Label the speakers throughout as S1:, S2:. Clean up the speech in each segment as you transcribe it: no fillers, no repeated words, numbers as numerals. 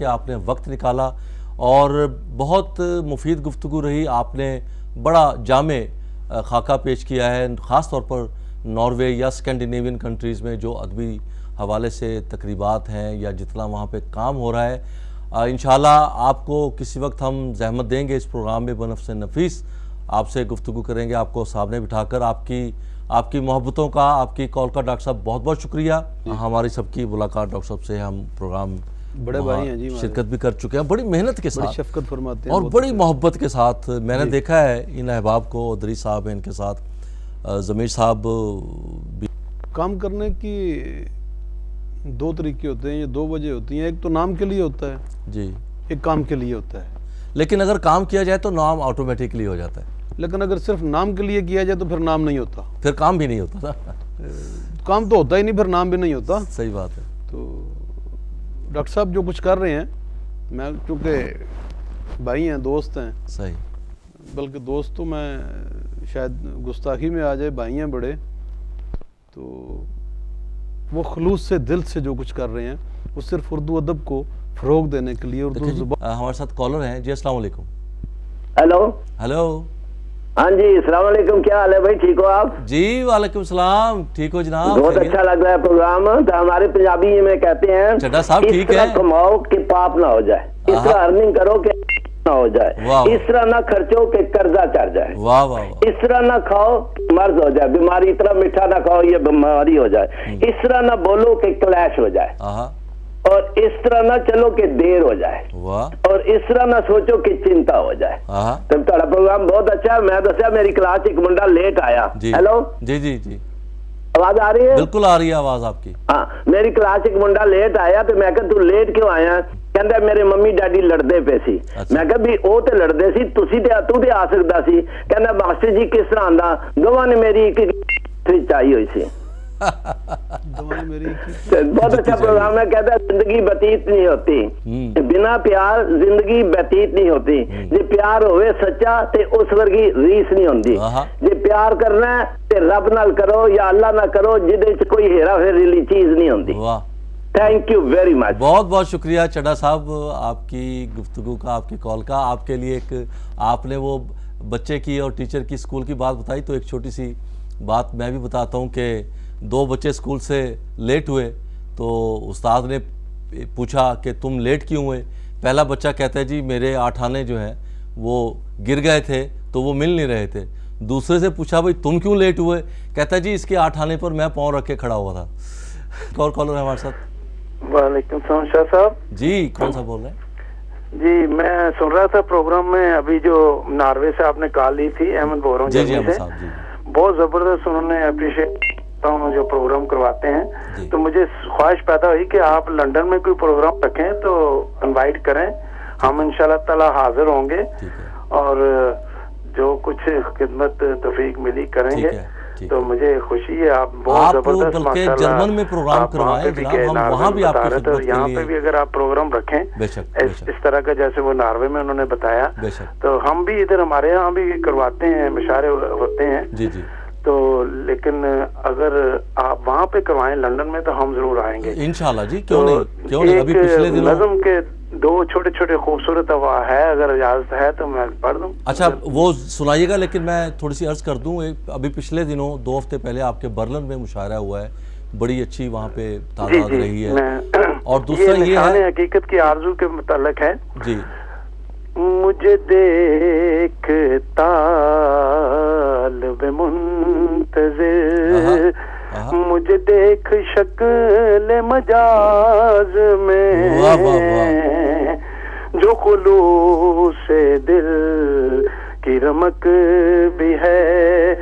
S1: کہ آپ نے وقت نکالا اور بہت مفید گفتگو رہی. آپ نے بڑا جامع خاکہ پیش کیا ہے، خاص طور پر ناروے یا اسکینڈینیوین کنٹریز میں جو ادبی حوالے سے تقریبات ہیں یا جتنا وہاں پہ کام ہو رہا ہے. انشاءاللہ آپ کو کسی وقت ہم زحمت دیں گے اس پروگرام میں بنفس نفیس آپ سے گفتگو کریں گے، آپ کو سامنے بٹھا کر. آپ کی محبتوں کا، آپ کی کال کا ڈاکٹر صاحب بہت بہت شکریہ. ہماری سب کی ملاقات ڈاکٹر صاحب سے ہم پروگرام
S2: بڑے بھائی ہیں جی،
S1: شرکت بھی کر چکے ہیں بڑی محنت کے
S2: بڑی
S1: ساتھ،
S2: شفقت فرماتے ہیں
S1: اور بڑی محبت کے ساتھ. میں نے دیکھا ہے ان احباب کو، ادری صاحب ہیں ان کے ساتھ، ضمیر صاحب بھی.
S2: کام کرنے کی دو طریقے ہوتے ہیں، یہ دو وجہ ہوتی ہیں. ایک تو نام کے لیے ہوتا ہے
S1: جی،
S2: ایک کام کے لیے ہوتا ہے.
S1: لیکن اگر کام کیا جائے تو نام آٹومیٹکلی ہو جاتا ہے،
S2: لیکن اگر صرف نام کے لیے کیا جائے تو پھر نام نہیں ہوتا،
S1: پھر کام بھی نہیں ہوتا نا.
S2: کام تو ہوتا ہی نہیں، پھر نام بھی نہیں ہوتا.
S1: صحیح بات ہے.
S2: تو ڈاکٹر صاحب جو کچھ کر رہے ہیں، میں چونکہ بھائی ہیں، دوست ہیں،
S1: صحیح،
S2: بلکہ دوست تو میں شاید گستاخی میں آ جائے، بھائی ہیں بڑے، تو وہ خلوص سے دل سے جو کچھ کر رہے ہیں وہ صرف اردو ادب کو فروغ دینے کے لیے، اردو زبان.
S1: ہمارے ساتھ کالر ہیں جی. السلام علیکم.
S3: ہیلو.
S1: ہیلو.
S3: ہاں جی، السلام علیکم. کیا حال ہے بھائی، ٹھیک ہو آپ؟
S1: جی وعلیکم السلام، ٹھیک ہو جناب؟
S3: بہت اچھا لگ رہا ہے پروگرام. تو ہمارے پنجابی میں کہتے ہیں
S1: چڈا صاحب
S3: اس
S1: ٹھیک
S3: طرح
S1: ہے،
S3: کماؤ کہ پاپ نہ ہو جائے، اس طرح ارننگ کرو کہ نہ ہو جائے، اس طرح نہ خرچو کہ قرضہ چڑھ جائے،
S1: واہ واہ واہ،
S3: اس طرح نہ کھاؤ کہ مرض ہو جائے، بیماری اتنا میٹھا نہ کھاؤ یہ بیماری ہو جائے، اس طرح نہ بولو کہ کلیش ہو جائے، اور اس طرح نہ چلو کہ دیر ہو جائے، اور اس طرح نہ سوچو کہ چنتا ہو جائے. تو تھوڑا پروگرام بہت اچھا ہے. میں دسیا میری کلاس ایک منڈا لیٹ آیا. ہیلو
S1: جی جی جی،
S3: آواز آ رہی ہے؟
S1: بالکل آ رہی ہے آواز آپ کی.
S3: ہاں، میری کلاس ایک منڈا لیٹ آیا تو میں کہا تو لیٹ کیوں آیا؟ کہندا میرے ممی ڈیڈی لڑدے پے سی. میں کہا بھی او تے لڑدے سی، تو تے آ سکدا سی. کہندا ماسٹر جی کس طرح آندا؟ دوواں نے میری ایک چاہیے ہوئی سی. بہت اچھا پروگرام ہے. کہتا ہے زندگی بتیت نہیں ہوتی، بنا پیار زندگی بتیت نہیں ہوتی. جی پیار ہوئے سچا تے اس ورگی ریس نہیں ہوندی. جی پیار کرنا ہے تے رب نال کرو یا اللہ نہ کرو، جدے چ کوئی ہیرا پھیری چیز نہیں ہوندی. Thank you very much.
S1: بہت بہت شکریہ چڈا صاحب آپ کی گفتگو کا، آپ کی کال کا. آپ کے لیے ایک آپ نے وہ بچے کی اور ٹیچر کی اسکول کی بات بتائی، تو ایک چھوٹی سی بات میں بھی بتاتا ہوں کہ 2 بچے اسکول سے لیٹ ہوئے تو استاد نے پوچھا کہ تم لیٹ کیوں ہوئے؟ پہلا بچہ کہتا ہے جی میرے 8 آنے جو ہیں وہ گر گئے تھے تو وہ مل نہیں رہے تھے. دوسرے سے پوچھا بھائی تم کیوں لیٹ ہوئے؟ کہتا ہے جی اس کے 8 آنے پر میں پاؤں رکھ کے کھڑا ہوا تھا. اور کالر ہے ہمارے ساتھ.
S4: وعلیکم السلام شاہ صاحب.
S1: جی کون سا بول رہے ہیں؟
S4: جی میں سن رہا تھا پروگرام میں، ابھی جو ناروے سے آپ نے کال لی تھی، احمد بول رہا ہوں.
S1: جی جی احمد صاحب. جی
S4: بہت زبردست انہوں نے اپریشیٹ جو پروگرام کرواتے ہیں. تو مجھے خواہش پیدا ہوئی کہ آپ لنڈن میں کوئی پروگرام رکھیں تو انوائٹ کریں، ہم انشاءاللہ تعالی حاضر ہوں گے اور جو کچھ خدمت توفیق ملی کریں گے. تو مجھے خوشی ہے. آپ بہت زبردست
S1: بلکہ جرمن میں پروگرام کروائیں جناب، ہم وہاں بھی آپ کی خدمت کے لیے،
S4: یہاں پہ بھی اگر آپ پروگرام رکھیں اس طرح کا جیسے وہ ناروے میں انہوں نے بتایا، تو ہم بھی ادھر ہمارے یہاں بھی کرواتے ہیں، مشاعرے ہوتے ہیں.
S1: جی جی.
S4: تو لیکن اگر آپ وہاں پہ کروائیں لنڈن میں تو ہم ضرور آئیں گے
S1: انشاءاللہ. جی کیوں نہیں. ابھی پچھلے دنوں
S4: نظم کے 2 چھوٹے چھوٹے خوبصورت ہے، اگر اجازت ہے تو میں پڑھ دوں.
S1: اچھا وہ سنائیے گا، لیکن میں تھوڑی سی عرض کر دوں. ابھی پچھلے دنوں 2 ہفتے پہلے آپ کے برلن میں مشاعرہ ہوا ہے، بڑی اچھی وہاں پہ تعداد رہی ہے. اور دوسرا یہ ہے
S4: حقیقت کی آرزو کے متعلق ہے.
S1: جی.
S4: مجھے دیکھ طالب منتظر، مجھے دیکھ شکل مجاز میں، جو خلوص دل کی رمق بھی ہے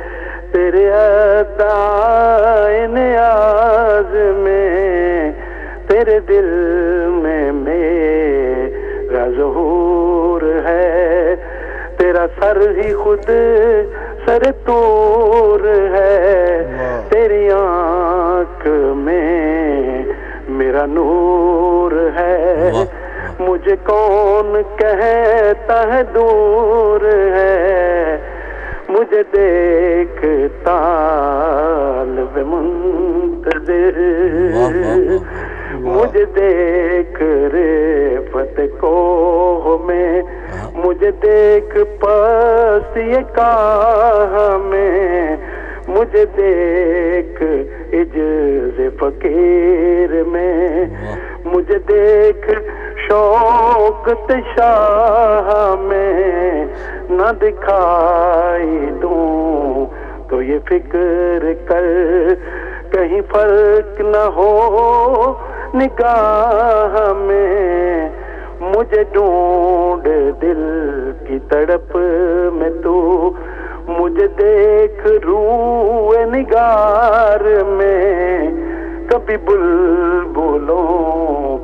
S4: تیرے عطائے نیاز میں، تیرے دل میں میرا ظہور ہے، تیرا سر ہی خود سر طور ہے، تیری آنکھ میں میرا نور ہے، مجھے کون کہتا ہے دور ہے، مجھے دیکھ طالب منتظر. مجھے دیکھ رفت کو میں، مجھے دیکھ پس یہ کاہ میں، مجھے دیکھ عجز فقیر میں، مجھے دیکھ شوق شاہ میں، نہ دکھائی دوں تو یہ فکر کر کہیں فرق نہ ہو نگاہ میں، مجھے ڈھونڈ دل کی تڑپ میں تو، مجھے دیکھ روح نگار میں، کبھی بلبلوں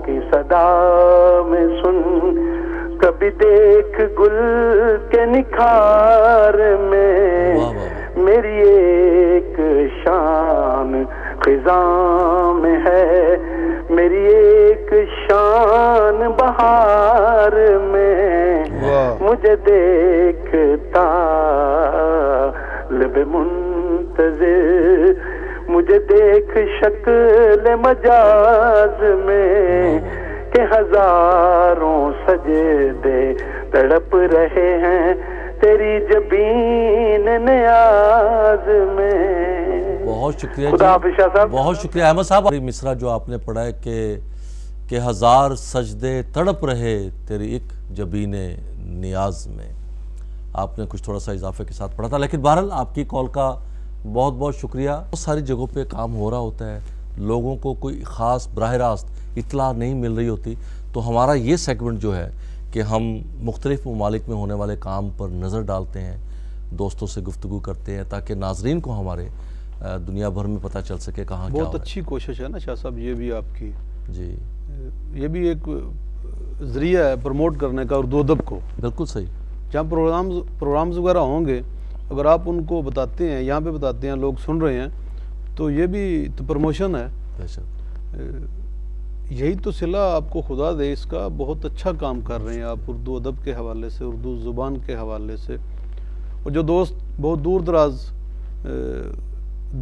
S4: کی صدا میں سن، کبھی دیکھ گل کے نکھار میں، میری ایک شان خزاں میں ہے، میری ایک شان بہار میں، مجھے دیکھتا لب منتظر، مجھے دیکھ شکل مجاز میں، کہ ہزاروں سجدے تڑپ رہے ہیں تیری جبین نیاز میں۔
S1: بہت شکریہ
S4: خدا حافظ شاہ صاحب۔
S1: بہت شکریہ احمد صاحب۔ مصرع جو آپ نے پڑھا ہے کہ ہزار سجدے تڑپ رہے تیری ایک جبین نیاز میں، آپ نے کچھ تھوڑا سا اضافے کے ساتھ پڑھا تھا، لیکن بہرحال آپ کی کال کا بہت بہت شکریہ۔ بہت ساری جگہوں پہ کام ہو رہا ہوتا ہے، لوگوں کو کوئی خاص براہ راست اطلاع نہیں مل رہی ہوتی، تو ہمارا یہ سیگمنٹ جو ہے کہ ہم مختلف ممالک میں ہونے والے کام پر نظر ڈالتے ہیں، دوستوں سے گفتگو کرتے ہیں، تاکہ ناظرین کو ہمارے دنیا بھر میں پتہ چل سکے کہاں کیا ہو رہا ہے۔
S2: بہت اچھی کوشش ہے نا شاہ صاحب، یہ بھی آپ کی،
S1: جی
S2: یہ بھی ایک ذریعہ ہے پروموٹ کرنے کا اردو ادب کو۔
S1: بالکل صحیح۔
S2: جہاں پروگرامز وغیرہ ہوں گے، اگر آپ ان کو بتاتے ہیں، یہاں پہ بتاتے ہیں، لوگ سن رہے ہیں، تو یہ بھی تو پروموشن ہے۔
S1: بے شک۔
S2: یہی تو صلہ آپ کو خدا دے، اس کا بہت اچھا کام کر رہے ہیں آپ اردو ادب کے حوالے سے، اردو زبان کے حوالے سے۔ اور جو دوست بہت دور دراز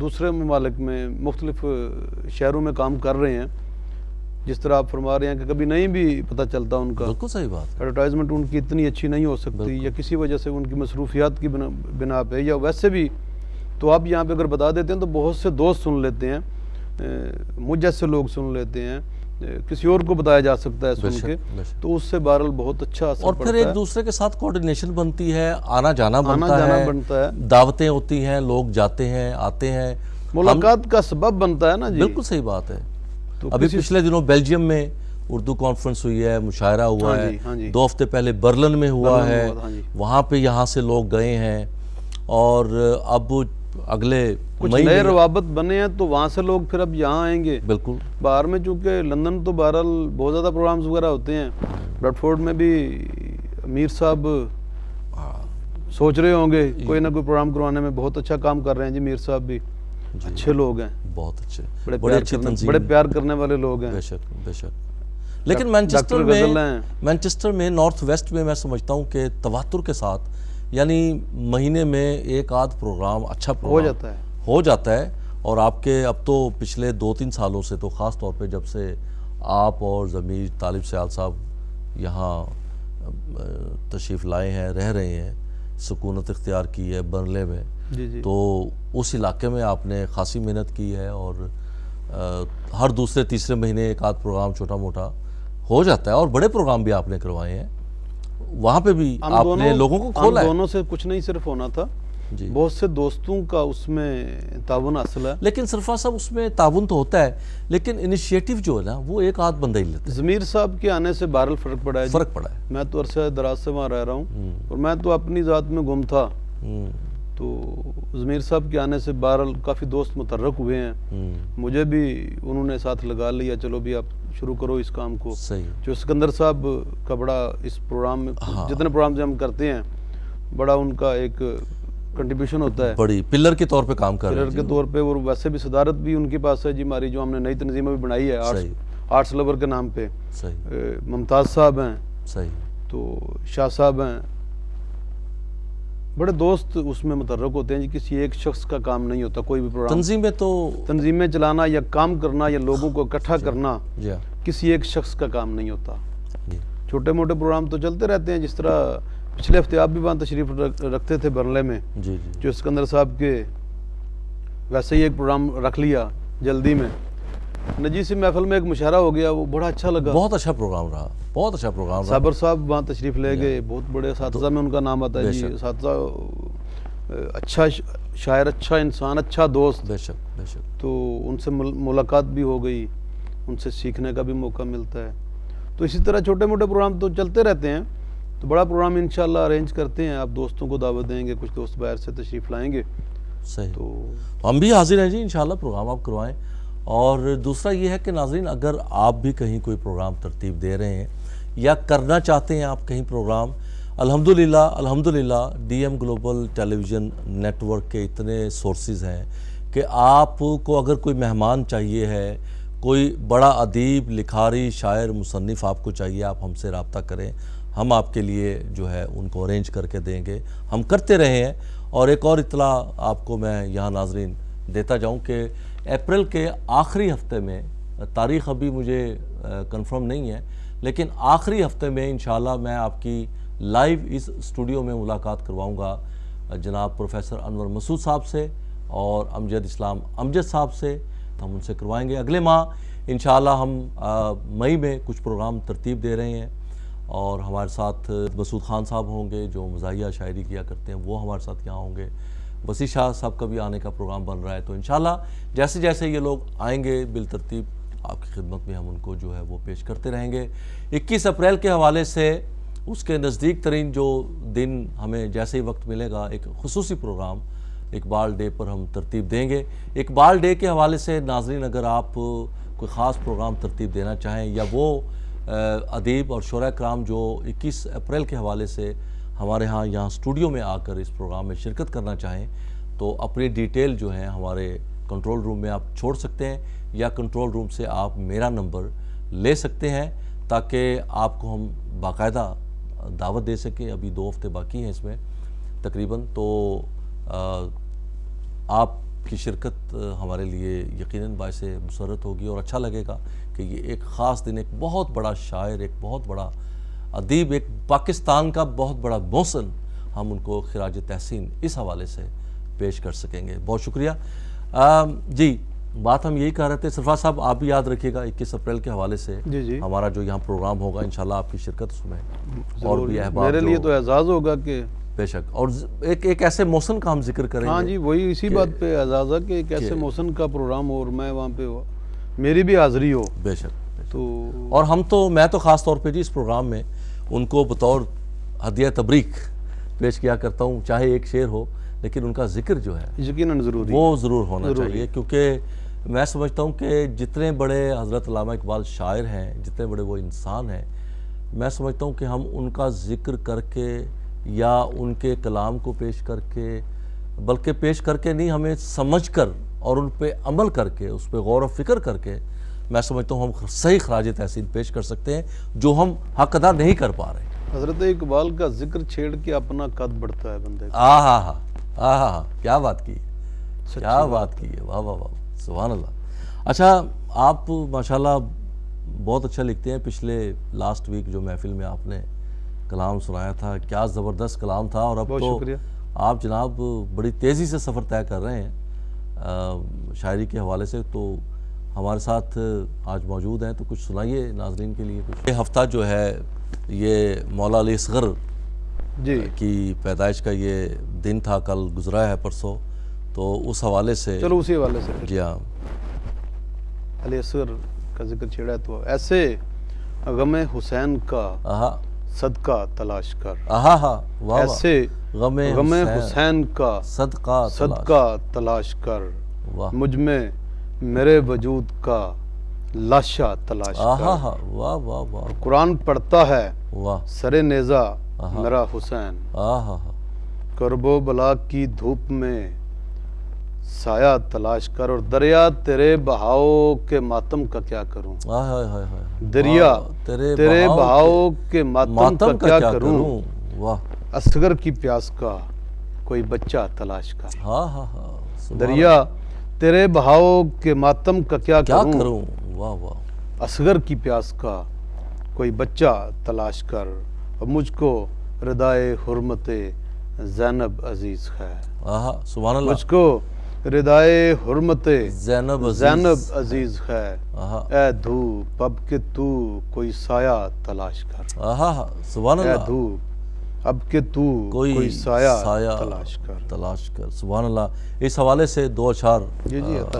S2: دوسرے ممالک میں مختلف شہروں میں کام کر رہے ہیں، جس طرح آپ فرما رہے ہیں کہ کبھی نہیں بھی پتہ چلتا ان کا،
S1: بالکل صحیح بات ہے۔
S2: ایڈورٹائزمنٹ ان کی اتنی اچھی نہیں ہو سکتی، یا کسی وجہ سے ان کی مصروفیات کی بنا پہ، یا ویسے بھی تو آپ یہاں پہ اگر بتا دیتے ہیں تو بہت سے دوست سن لیتے ہیں، مجھ جیسے لوگ سن لیتے ہیں، کسی اور کو بتایا جا سکتا ہے سن کے، تو اس سے بہرحال بہت اچھا اثر
S1: اور
S2: پڑتا
S1: پھر
S2: ہے۔
S1: ایک دوسرے کے ساتھ کوارڈینیشن بنتی ہے، آنا جانا بنتا
S2: ہے،
S1: دعوتیں ہوتی ہیں، لوگ جاتے ہیں آتے ہیں،
S2: ملاقات کا سبب بنتا ہے نا جی۔
S1: بالکل صحیح بات ہے۔ ابھی پچھلے دنوں بیلجیم میں اردو کانفرنس ہوئی ہے، مشاعرہ ہوا ہے، 2 ہفتے پہلے برلن میں ہوا ہے، وہاں پہ یہاں سے لوگ گئے ہیں، اور اب اگلے
S2: کچھ نئے روابط بنے ہیں تو وہاں سے لوگ پھر اب یہاں آئیں گے۔
S1: بالکل۔
S2: باہر میں چونکہ لندن تو بہرحال بہت زیادہ پروگرامز وغیرہ ہوتے ہیں، بریڈ فورڈ میں بھی امیر صاحب سوچ رہے ہوں گے کوئی نہ کوئی پروگرام کروانے میں، بہت اچھا کام کر رہے ہیں جی امیر صاحب بھی، اچھے لوگ ہیں،
S1: بہت اچھے،
S2: بڑے پیار کرنے والے لوگ ہیں۔
S1: بے شک بے شک۔ لیکن مینچسٹر میں نارتھ ویسٹ میں میں سمجھتا ہوں کہ تواتر کے ساتھ، یعنی مہینے میں ایک آدھ پروگرام، اچھا پروگرام ہو جاتا ہے، اور آپ کے اب تو پچھلے 2-3 سالوں سے تو خاص طور پہ جب سے آپ اور ضمیر طالب سیال صاحب یہاں تشریف لائے ہیں، رہ رہے ہیں، سکونت اختیار کی ہے برنلے میں، تو اس علاقے میں آپ نے خاصی محنت کی ہے، اور ہر دوسرے تیسرے مہینے ایک آدھ پروگرام چھوٹا موٹا ہو جاتا ہے، اور بڑے پروگرام بھی آپ نے کروائے ہیں، وہاں پہ بھی آپ نے لوگوں کو کھولا ہے۔
S2: دونوں سے کچھ نہیں صرف ہونا تھا، بہت سے دوستوں کا اس میں تعاون حاصل ہے۔
S1: لیکن سرفراز صاحب اس میں تعاون تو ہوتا ہے، لیکن انیشیٹو جو ہے نا وہ ایک آدھ بندہ ہی لیتا ہے۔
S2: ضمیر صاحب کے آنے سے بہرحال فرق پڑا ہے،
S1: فرق پڑا ہے۔
S2: میں تو عرصہ دراز سے وہاں رہ رہا ہوں، اور میں تو اپنی ذات میں گم تھا، تو ضمیر صاحب کے آنے سے بہرحال کافی دوست متحرک ہوئے ہیں، مجھے بھی انہوں نے ساتھ لگا لیا، چلو بھی آپ شروع کرو اس کام کو۔ جو سکندر صاحب کا بڑا اس پروگرام میں، جتنے پروگرام ہم کرتے ہیں، بڑا ان کا ایک کنٹریبیوشن ہوتا ہے،
S1: بڑی پلر کے طور پہ کام کر رہے ہیں،
S2: پلر کے طور پہ، اور ویسے بھی صدارت بھی ان کے پاس ہے جی ہماری، جو ہم نے نئی تنظیم بھی بنائی ہے آرٹس لور کے نام پہ، ممتاز صاحب ہیں، تو شاہ صاحب ہیں، بڑے دوست اس میں متحرک ہوتے ہیں جی، کسی ایک شخص کا کام نہیں ہوتا کوئی بھی پروگرام. تنظیمیں چلانا یا کام کرنا یا لوگوں کو اکٹھا کرنا کسی ایک شخص کا کام نہیں ہوتا. چھوٹے موٹے پروگرام تو چلتے رہتے ہیں، جس طرح پچھلے ہفتے آپ بھی وہاں تشریف رکھتے تھے برنلے میں، جو اسکندر صاحب کے ویسے ہی ایک پروگرام رکھ لیا جلدی میں. نجیسی محفل میں ایک مشاعرہ ہو گیا، وہ بڑا اچھا لگا،
S1: بہت اچھا پروگرام رہا، بہت اچھا پروگرام رہا.
S2: صابر صاحب وہاں تشریف لے گئے، بہت بڑے اساتذہ میں ان کا نام آتا ہے جی. اساتذہ اچھا شاعر، اچھا انسان، اچھا دوست.
S1: بے شک بے شک.
S2: تو ان سے ملاقات بھی ہو گئی، ان سے سیکھنے کا بھی موقع ملتا ہے. تو اسی طرح چھوٹے موٹے پروگرام تو چلتے رہتے ہیں. تو بڑا پروگرام انشاءاللہ ارینج کرتے ہیں، آپ دوستوں کو دعوت دیں گے، کچھ دوست باہر سے تشریف لائیں گے.
S1: صحیح. تو ہم بھی حاضر ہیں جی، انشاءاللہ پروگرام آپ کروائیں. اور دوسرا یہ ہے کہ ناظرین، اگر آپ بھی کہیں کوئی پروگرام ترتیب دے رہے ہیں یا کرنا چاہتے ہیں آپ کہیں پروگرام، الحمدللہ ڈی ایم گلوبل ٹیلی ویژن نیٹ ورک کے اتنے سورسز ہیں کہ آپ کو اگر کوئی مہمان چاہیے ہے، کوئی بڑا ادیب، لکھاری، شاعر، مصنف آپ کو چاہیے، آپ ہم سے رابطہ کریں، ہم آپ کے لیے جو ہے ان کو ارینج کر کے دیں گے. ہم کرتے رہے ہیں. اور ایک اور اطلاع آپ کو میں یہاں ناظرین دیتا جاؤں کہ اپریل کے آخری ہفتے میں، تاریخ ابھی مجھے کنفرم نہیں ہے، لیکن آخری ہفتے میں انشاءاللہ میں آپ کی لائیو اس اسٹوڈیو میں ملاقات کرواؤں گا جناب پروفیسر انور مسعود صاحب سے اور امجد اسلام امجد صاحب سے. ہم ان سے کروائیں گے. اگلے ماہ انشاءاللہ ہم مئی میں کچھ پروگرام ترتیب دے رہے ہیں، اور ہمارے ساتھ مسعود خان صاحب ہوں گے جو مزاحیہ شاعری کیا کرتے ہیں، وہ ہمارے ساتھ یہاں ہوں گے. وسیع شاہ صاحب کا بھی آنے کا پروگرام بن رہا ہے. تو انشاءاللہ جیسے جیسے یہ لوگ آئیں گے بالترتیب آپ کی خدمت میں ہم ان کو جو ہے وہ پیش کرتے رہیں گے. 21 اپریل کے حوالے سے اس کے نزدیک ترین جو دن ہمیں جیسے ہی وقت ملے گا، ایک خصوصی پروگرام اقبال ڈے پر ہم ترتیب دیں گے. اقبال ڈے کے حوالے سے ناظرین، اگر آپ کوئی خاص پروگرام ترتیب دینا چاہیں یا وہ ادیب اور شعراء کرام جو 21 اپریل کے حوالے سے ہمارے ہاں یہاں اسٹوڈیو میں آ کر اس پروگرام میں شرکت کرنا چاہیں، تو اپنی ڈیٹیل جو ہیں ہمارے کنٹرول روم میں آپ چھوڑ سکتے ہیں، یا کنٹرول روم سے آپ میرا نمبر لے سکتے ہیں تاکہ آپ کو ہم باقاعدہ دعوت دے سکیں. ابھی 2 ہفتے باقی ہیں اس میں تقریباً. تو آپ کی شرکت ہمارے لیے یقیناً باعث مسرت ہوگی اور اچھا لگے گا کہ یہ ایک خاص دن، ایک بہت بڑا شاعر، ایک بہت بڑا ادیب، ایک پاکستان کا بہت بڑا محسن، ہم ان کو خراج تحسین اس حوالے سے پیش کر سکیں گے. بہت شکریہ. جی بات ہم یہی کہہ رہے تھے، سرفراز صاحب آپ بھی یاد رکھیے گا 21 اپریل کے حوالے سے ہمارا جو یہاں پروگرام ہوگا انشاءاللہ آپ کی شرکت اس میں، اور بھی احباب
S2: میرے لیے تو اعزاز ہوگا کہ
S1: بے شک، اور ایک ایسے محسن کا ہم ذکر کریں گے.
S2: ہاں جی، وہی اسی بات پہ اعزاز ہے کہ ایک ایسے محسن کا پروگرام ہو اور میں وہاں پہ میری بھی حاضری ہو.
S1: بے شک.
S2: تو
S1: اور میں تو خاص طور پہ جی اس پروگرام میں ان کو بطور ہدیہ تبریک پیش کیا کرتا ہوں، چاہے ایک شعر ہو لیکن ان کا ذکر جو ہے
S2: یقیناً
S1: وہ ضرور ہونا چاہیے. کیونکہ میں سمجھتا ہوں کہ جتنے بڑے حضرت علامہ اقبال شاعر ہیں، جتنے بڑے وہ انسان ہیں، میں سمجھتا ہوں کہ ہم ان کا ذکر کر کے یا ان کے کلام کو پیش کر کے، بلکہ پیش کر کے نہیں، ہمیں سمجھ کر اور ان پہ عمل کر کے، اس پہ غور و فکر کر کے، میں سمجھتا ہوں ہم صحیح خراج تحسین پیش کر سکتے ہیں جو ہم حق ادا نہیں کر پا رہے.
S2: حضرت اقبال کا ذکر چھیڑ کے اپنا قد بڑھتا ہے بندے کا.
S1: آہا کیا بات کی، کیا بات کی ہے، واہ واہ واہ، سبحان اللہ. اچھا، آپ ماشاءاللہ بہت اچھا لکھتے ہیں. پچھلے لاسٹ ویک جو محفل میں آپ نے کلام سنایا تھا، کیا زبردست کلام تھا. اور اب تو آپ جناب بڑی تیزی سے سفر طے کر رہے ہیں شاعری کے حوالے سے، تو ہمارے ساتھ آج موجود ہیں. تو کچھ سنائیے ناظرین کے لیے کچھ. یہ ہفتہ جو ہے یہ مولا علی اصغر کی پیدائش کا یہ دن تھا، کل گزرا ہے پرسوں، تو اس حوالے سے
S2: چلو اسی حوالے سے
S1: جی ہاں
S2: علی اصغر کا ذکر چھیڑا ہے. تو ایسے غم حسین کا صدقہ تلاش کر، ایسے غم حسین کا صدقہ تلاش کر، مجھ میں میرے وجود کا لاشا تلاش کر. قرآن پڑھتا ہے سر نیزہ میرا حسین، کرب و بلا کی دھوپ میں سایہ تلاش کر. اور دریا تیرے بہاؤ کے ماتم کا کیا کروں، دریا تیرے بہاؤ کے ماتم کا کیا کروں. اصغر کی پیاس کا کوئی بچہ تلاش کر.
S1: ہاں ہاں ہاں.
S2: دریا تیرے بہاؤ کے ماتم کا کیا کروں.
S1: واہ واہ.
S2: اصغر کی پیاس کا کوئی بچہ تلاش کر. اور مجھ کو ردائے حرمت زینب عزیز ہے.
S1: سبحان اللہ.
S2: مجھ کو ردائے حرمت
S1: زینب
S2: عزیز ہے. اے دھوپ اب کہ تو کوئی سایہ تلاش کر.
S1: سبحان اللہ.
S2: اے دھوپ اب کہ تو کوئی سایہ
S1: تلاش کر. سبحان اللہ. اس حوالے سے دو اشعار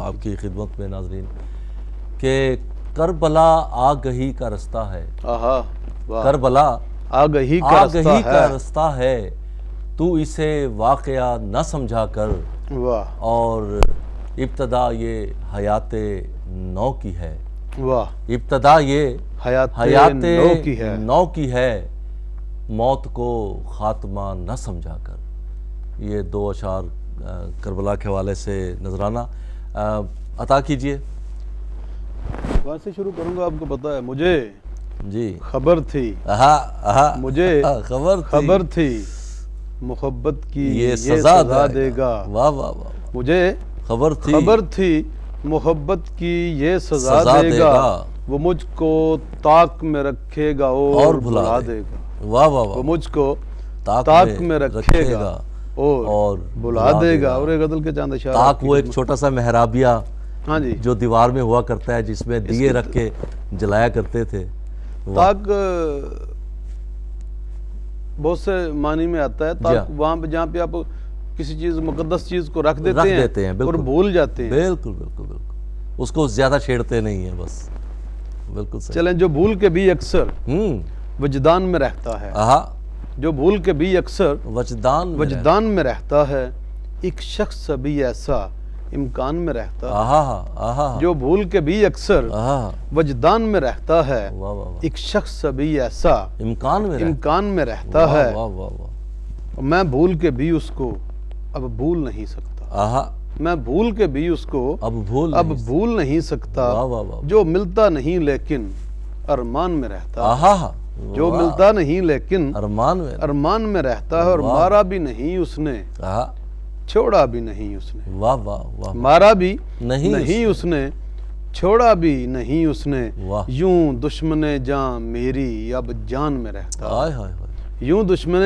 S1: آپ کی خدمت میں ناظرین کہ کربلا آگہی کا رستہ ہے. کربلا
S2: آگہی
S1: کا رستہ ہے. تو اسے واقعہ نہ سمجھا کر. اور ابتدا یہ حیات نو کی ہے. ابتدا یہ حیات نو کی ہے. موت کو خاتمہ نہ سمجھا کر. یہ دو اشعار کربلا کے حوالے سے نذرانہ عطا کیجئے.
S2: وہاں سے شروع کروں گا. آپ کو پتا ہے مجھے
S1: جی
S2: خبر تھی. مجھے خبر تھی محبت کی یہ سزا دے گا.
S1: واہ واہ واہ.
S2: مجھے
S1: خبر
S2: تھی محبت کی یہ سزا دے گا. وہ مجھ کو طاق میں رکھے گا اور بھلا دے گا.
S1: واہ واہ واہ.
S2: وہ مجھ کو طاق میں رکھے گا اور بھلا دے گا. اور ایک غزل کے چاند اشعار.
S1: طاق وہ ایک چھوٹا سا محرابیہ جو دیوار میں ہوا کرتا ہے جس میں دیے رکھ کے جلایا کرتے تھے.
S2: طاق بہت سے معنی میں آتا ہے. طاق وہاں پہ جہاں پہ آپ کسی چیز مقدس چیز کو رکھ دیتے ہیں اور بھول جاتے ہیں.
S1: بالکل بالکل بالکل. اس کو زیادہ چھیڑتے نہیں ہیں بس. بالکل صحیح.
S2: چلیں جو بھول کے بھی اکثر وجدان میں رہتا ہے. جو بھول کے بھی اکثر وجدان میں رہتا ہے. ایک شخص بھی ایسا امکان میں رہتا ہے. جو بھول کے بھی اکثر وجدان میں رہتا ہے. ایک شخص بھی ایسا امکان میں رہتا ہے. میں بھول کے بھی اس کو اب بھول نہیں سکتا. میں بھول کے بھی اس کو اب بھول نہیں سکتا. جو ملتا نہیں لیکن ارمان میں رہتا ہے. جو ملتا نہیں لیکن ارمان میں رہتا ہے. اور مارا بھی نہیں اس نے چھوڑا بھی نہیں اس نے. مارا بھی نہیں اس نے چھوڑا بھی نہیں اس نے. یوں دشمن جاں میری اب جان میں رہتا ہے. یوں دشمن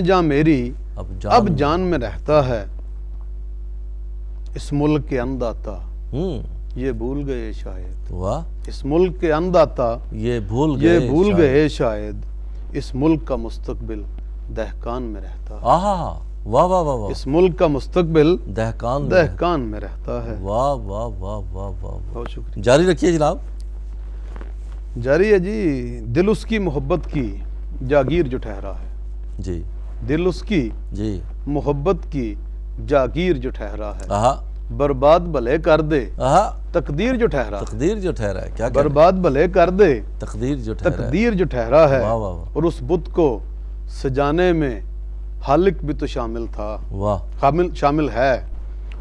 S2: جاں میری اب جان میں رہتا ہے. اس ملک کے انداتا یہ بھول گئے شاید. اس ملک کے انداتا یہ بھول گئے شاید. اس ملک کا مستقبل دہقان میں رہتا ہے.
S1: واہ واہ واہ.
S2: اس ملک کا مستقبل
S1: دہقان
S2: میں رہتا ہے.
S1: واہ واہ واہ واہ واہ.
S2: بہت شکریہ.
S1: جاری رکھیے جناب.
S2: جاری ہے جی. دل اس کی محبت کی جاگیر جو ٹھہرا ہے.
S1: جی.
S2: دل اس کی محبت کی جاگیر جو ٹھہرا ہے. برباد بھلے کر دے تقدیر جو ٹھہرا
S1: ہے. کیا
S2: برباد بھلے کر دے
S1: تقدیر جو
S2: ٹھہرا ہے. اور اس بت کو سجانے میں حالق بھی تو شامل تھا. شامل ہے.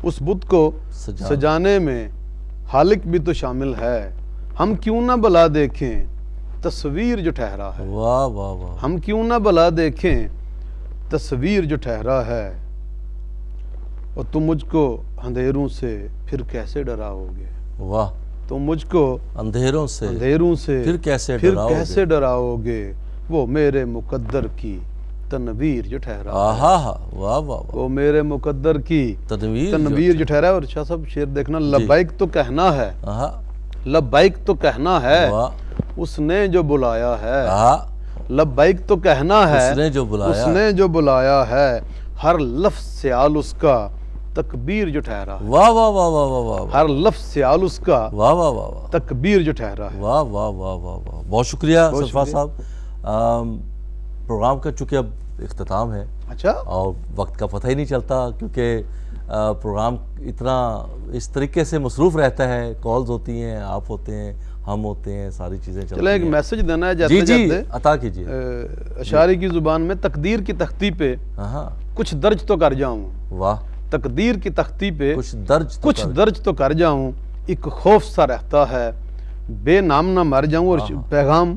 S2: اس بت کو سجانے میں حالق بھی تو شامل ہے. ہم کیوں نہ بلا دیکھیں تصویر جو ٹھہرا ہے. ہم کیوں نہ بلا دیکھیں تصویر جو ٹھہرا ہے. اور تم مجھ کو اندھیروں سے پھر کیسے ڈراؤ گے. تم مجھ کو اندھیروں سے پھر کیسے ڈراؤ گے. وہ میرے مقدر کی تنویر جو ٹھہرا. وہ میرے مقدر کی تنویر جو ٹھہرا ہے. اور شاہ صاحب شعر دیکھنا. لبیک تو کہنا ہے. لبیک تو کہنا ہے اس نے جو بلایا ہے. لبیک تو کہنا ہے اس نے جو بلایا ہے. ہر لفظ سیال اس کا تکبیر جو ٹھہرا ہے.
S1: واہ واہ واہ واہ واہ.
S2: ہر لفظ سیال اس کا
S1: واہ واہ واہ
S2: تکبیر جو ٹھہرا ہے.
S1: واہ واہ واہ واہ واہ. بہت شکریہ سرفراز صاحب. پروگرام کا چونکہ اب اختتام ہے.
S2: اچھا.
S1: اور وقت کا پتہ ہی نہیں چلتا کیونکہ پروگرام اتنا اس طریقے سے مصروف رہتا ہے. کالز ہوتی ہیں, آپ ہوتے ہیں, ہم ہوتے ہیں, ساری چیزیں چلتی ہیں.
S2: چلیں ایک میسج دینا ہے جاتے
S1: جاتے. عطا کیجئے.
S2: اشعاری کی زبان میں. تقدیر کی تختی پہ کچھ درج تو کر جاؤں.
S1: واہ.
S2: تقدیر کی تختی پہ
S1: کچھ
S2: درج تو کر جاؤں. ایک خوف سا رہتا ہے بے نام نہ مر جاؤں. اور پیغام